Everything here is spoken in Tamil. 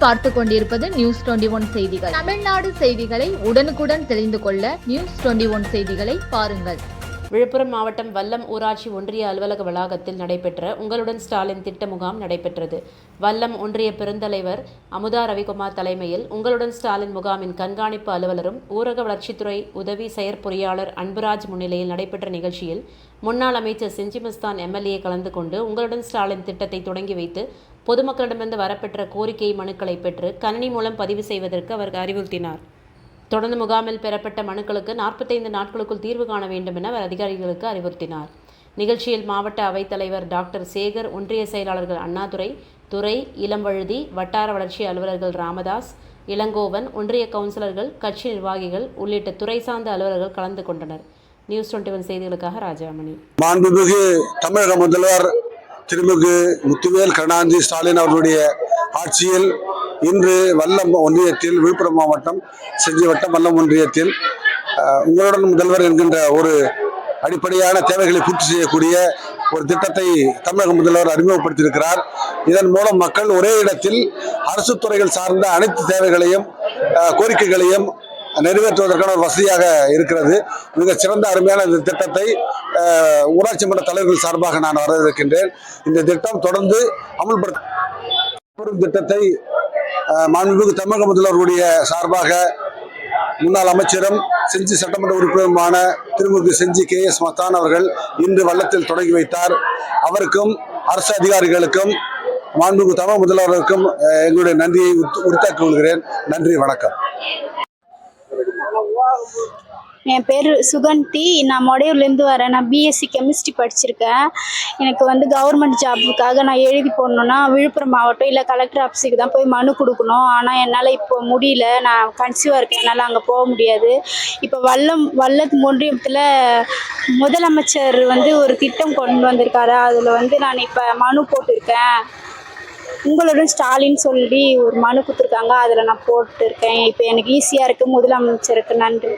நீங்கள் பார்த்து கொண்டிருப்பது நியூஸ் 21 செய்திகள். தமிழ்நாடு செய்திகளை உடனுக்குடன் தெரிந்து கொள்ள நியூஸ் 21 செய்திகளை பாருங்கள். விழுப்புரம் மாவட்டம் வல்லம் ஊராட்சி ஒன்றிய அலுவலக வளாகத்தில் நடைபெற்ற உங்களுடன் ஸ்டாலின் திட்ட முகாம் நடைபெற்றது. வல்லம் ஒன்றிய பெருந்தலைவர் அமுதா ரவிக்குமார் தலைமையில் உங்களுடன் ஸ்டாலின் முகாமின் கண்காணிப்பு அலுவலரும் ஊரக வளர்ச்சித்துறை உதவி செயற்பொறியாளர் அன்புராஜ் முன்னிலையில் நடைபெற்ற நிகழ்ச்சியில் முன்னாள் அமைச்சர் செஞ்சிமஸ்தான் எம்எல்ஏ கலந்து கொண்டு உங்களுடன் ஸ்டாலின் திட்டத்தை தொடங்கி வைத்து பொதுமக்களிடமிருந்து வரப்பெற்ற கோரிக்கை மனுக்களை பெற்று கணினி மூலம் பதிவு செய்வதற்கு அவர் அறிவுறுத்தினார். தொடர்ந்து முகாமில் பெறப்பட்ட மனுக்களுக்கு 45 நாட்களுக்குள் தீர்வு காண வேண்டும் என அவர் அதிகாரிகளுக்கு அறிவுறுத்தினார். நிகழ்ச்சியில் மாவட்ட அவைத்தலைவர் டாக்டர் சேகர், ஒன்றிய செயலாளர்கள் அண்ணாதுரை, துரை, இளம்வழுதி, வட்டார வளர்ச்சி அலுவலர்கள் ராமதாஸ், இளங்கோவன், ஒன்றிய கவுன்சிலர்கள், கட்சி நிர்வாகிகள் உள்ளிட்ட துறை சார்ந்த அலுவலர்கள் கலந்து கொண்டனர். நியூஸ் 21 செய்திகளுக்காக ராஜாமணி. மாண்புமிகு தமிழக முதல்வர் திருமிகு முத்துவேல் கருணாநிதி ஸ்டாலின் அவர்களுடைய ஆட்சியில் இன்று வல்லம் ஒன்றியத்தில், விழுப்புரம் மாவட்டம் செஞ்சி வட்டம் வல்லம் ஒன்றியத்தில் உங்களுடன் முதல்வர் என்கின்ற ஒரு அடிப்படையான தேவைகளை பூர்த்தி செய்யக்கூடிய ஒரு திட்டத்தை தமிழக முதல்வர் அறிமுகப்படுத்தியிருக்கிறார். இதன் மூலம் மக்கள் ஒரே இடத்தில் அரசு துறைகள் சார்ந்த அனைத்து தேவைகளையும் கோரிக்கைகளையும் நிறைவேற்றுவதற்கான ஒரு வசதியாக இருக்கிறது. மிக சிறந்த அருமையான இந்த திட்டத்தை ஊராட்சி மன்ற தலைவர்கள் சார்பாக நான் வரவேற்கின்றேன். இந்த திட்டம் தொடர்ந்து அமல்படுத்தும் திட்டத்தை மாண்புமிகு தமிழக முதல்வருடைய சார்பாக முன்னாள் அமைச்சரும் செஞ்சி சட்டமன்ற உறுப்பினருமான திருமிகு செஞ்சி KS மஸ்தான் அவர்கள் இன்று வல்லத்தில் தொடங்கி வைத்தார். அவருக்கும் அரசு அதிகாரிகளுக்கும் மாண்புமிகு தமிழக முதல்வருக்கும் எங்களுடைய நன்றியை உரித்தாக்கிக் கொள்கிறேன். நன்றி, வணக்கம். என் பேர் சுகந்தி. நான் மொடையூர்லேருந்து வரேன். நான் BSc கெமிஸ்ட்ரி படிச்சிருக்கேன். எனக்கு கவர்மெண்ட் ஜாபுக்காக நான் எழுதி போடணுன்னா விழுப்புரம் மாவட்டம் இல்லை கலெக்டர் ஆஃபீஸுக்கு தான் போய் மனு கொடுக்கணும். ஆனால் என்னால் இப்போ முடியல, நான் கன்சீவாக இருக்கேன், என்னால் அங்கே போக முடியாது. இப்போ வல்லம் ஒன்றியத்தில் முதலமைச்சர் ஒரு திட்டம் கொண்டு வந்திருக்காரு. அதில் நான் இப்போ மனு போட்டிருக்கேன். உங்களுடன் ஸ்டாலின் சொல்லி ஒரு மனு கொடுத்துருக்காங்க, அதில் நான் போட்டிருக்கேன். இப்போ எனக்கு ஈஸியாக இருக்குது. முதலமைச்சருக்கு நன்றி.